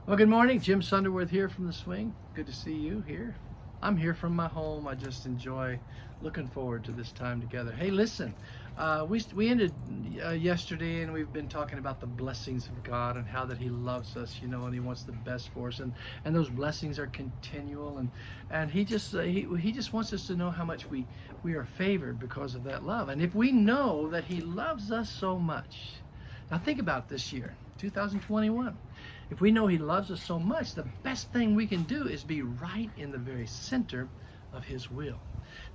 Well, good morning. Jim Sunderwirth here from the swing. Good to see you here. I'm here from my home. I just enjoy looking forward to this time together. Hey, listen, we ended yesterday, and we've been talking about the blessings of God and how that He loves us, and He wants the best for us, and those blessings are continual, and He just wants us to know how much we are favored because of that love. And if we know that He loves us so much, now think about this year, 2021. If we know He loves us so much, the best thing we can do is be right in the very center of His will.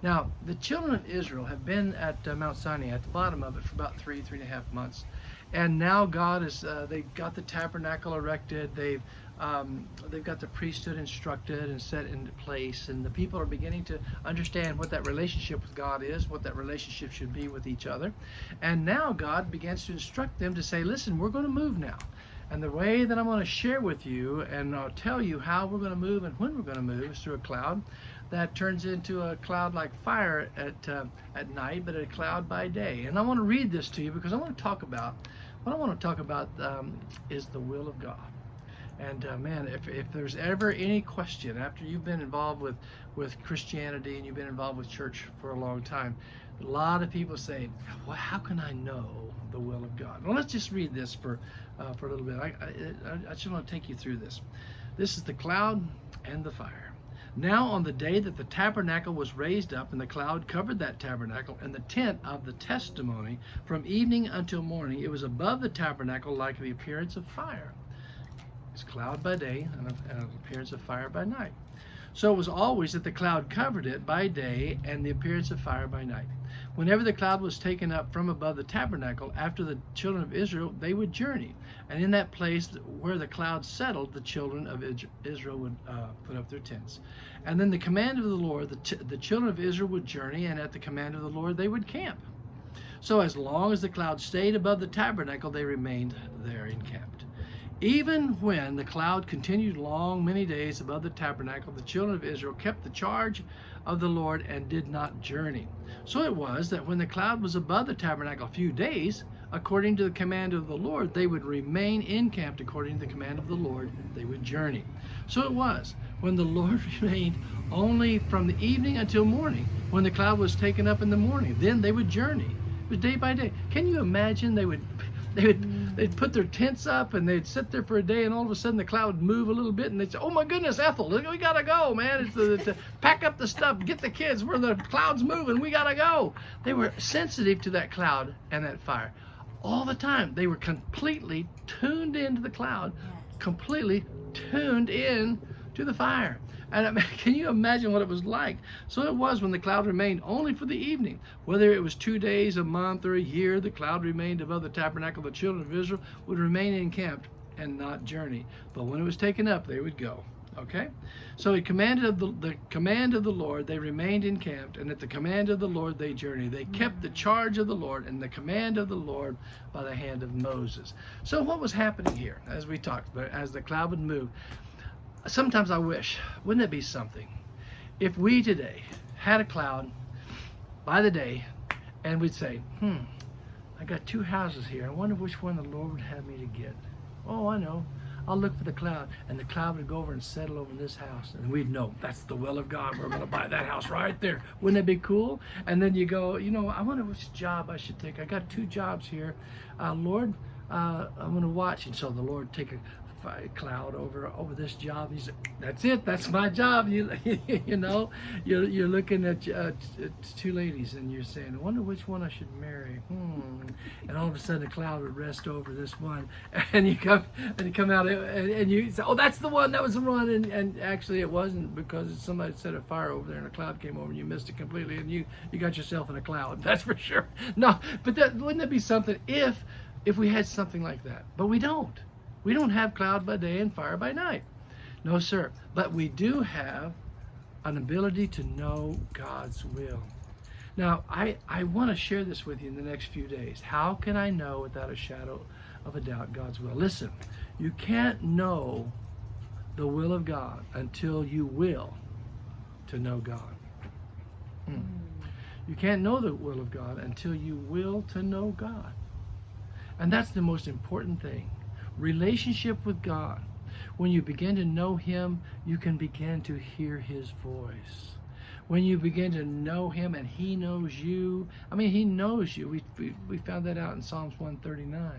Now, the children of Israel have been at Mount Sinai, at the bottom of it, for about 3.5 months. And now God is, they've got the tabernacle erected, they've got the priesthood instructed and set into place, and the people are beginning to understand what that relationship with God is, what that relationship should be with each other. And now God begins to instruct them to say, listen, we're going to move now. And the way that I'm going to share with you, and I'll tell you how we're going to move and when we're going to move, is through a cloud that turns into a cloud like fire at night, but a cloud by day. And I want to read this to you because I want to talk about, is the will of God. And man, if there's ever any question after you've been involved with Christianity and you've been involved with church for a long time, a lot of people say, well, how can I know the will of God? Well, let's just read this for a little bit. I just want to take you through this. This is the cloud and the fire. Now on the day that the tabernacle was raised up, and the cloud covered that tabernacle and the tent of the testimony from evening until morning, it was above the tabernacle like the appearance of fire. It's cloud by day and an appearance of fire by night. So it was always that the cloud covered it by day and the appearance of fire by night. Whenever the cloud was taken up from above the tabernacle, after the children of Israel, they would journey. And in that place where the cloud settled, the children of Israel would put up their tents. And then the command of the Lord, the children of Israel would journey, and at the command of the Lord, they would camp. So as long as the cloud stayed above the tabernacle, they remained there encamped. Even when the cloud continued long many days above the tabernacle, the children of Israel kept the charge of the Lord and did not journey. So it was that when the cloud was above the tabernacle a few days, according to the command of the Lord, they would remain encamped. According to the command of the Lord, they would journey. So it was when the Lord remained only from the evening until morning. When the cloud was taken up in the morning, then they would journey. It was day by day. Can you imagine? They'd put their tents up and they'd sit there for a day, and all of a sudden the cloud would move a little bit, and they'd say, oh my goodness, Ethel, we gotta go, man. It's to pack up the stuff, get the kids, where the cloud's moving, we gotta go. They were sensitive to that cloud and that fire. All the time, they were completely tuned into the cloud, completely tuned in to the fire. And can you imagine what it was like? So it was when the cloud remained only for the evening. Whether it was 2 days, a month, or a year, the cloud remained above the tabernacle. The children of Israel would remain encamped and not journey. But when it was taken up, they would go. Okay? So at the command of the Lord, they remained encamped, and at the command of the Lord, they journeyed. They kept the charge of the Lord and the command of the Lord by the hand of Moses. So what was happening here, as we talked, as the cloud would move? Sometimes I wish, wouldn't it be something if we today had a cloud by the day, and we'd say, I got 2 houses here. I wonder which one the Lord would have me to get. Oh, I know. I'll look for the cloud, and the cloud would go over and settle over this house, and we'd know that's the will of God. We're going to buy that house right there. Wouldn't it be cool? And then you go, I wonder which job I should take. I got 2 jobs here. Lord, I'm going to watch. And so the Lord take a cloud over this job. He said, that's it, that's my job. You're looking at 2 ladies, and you're saying, I wonder which one I should marry. And all of a sudden a cloud would rest over this one, and you come out and you say, oh, that's the one, that was the one. And actually it wasn't, because somebody set a fire over there and a cloud came over and you missed it completely, and you got yourself in a cloud. That's for sure. No, but wouldn't it be something if we had something like that? But we don't. We don't have cloud by day and fire by night. No, sir. But we do have an ability to know God's will. Now, I want to share this with you in the next few days. How can I know without a shadow of a doubt God's will? Listen, you can't know the will of God until you will to know God. You can't know the will of God until you will to know God. And that's the most important thing. Relationship with God. When you begin to know him, you can begin to hear his voice. When you begin to know him and he knows you, I mean, he knows you. We found that out in Psalms 139.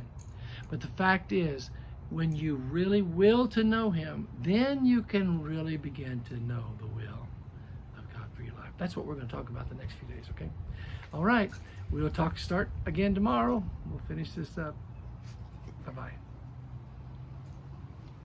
But the fact is, when you really will to know him, then you can really begin to know the will of God for your life. That's what we're going to talk about the next few days, okay? All right. We'll start again tomorrow. We'll finish this up. Bye-bye.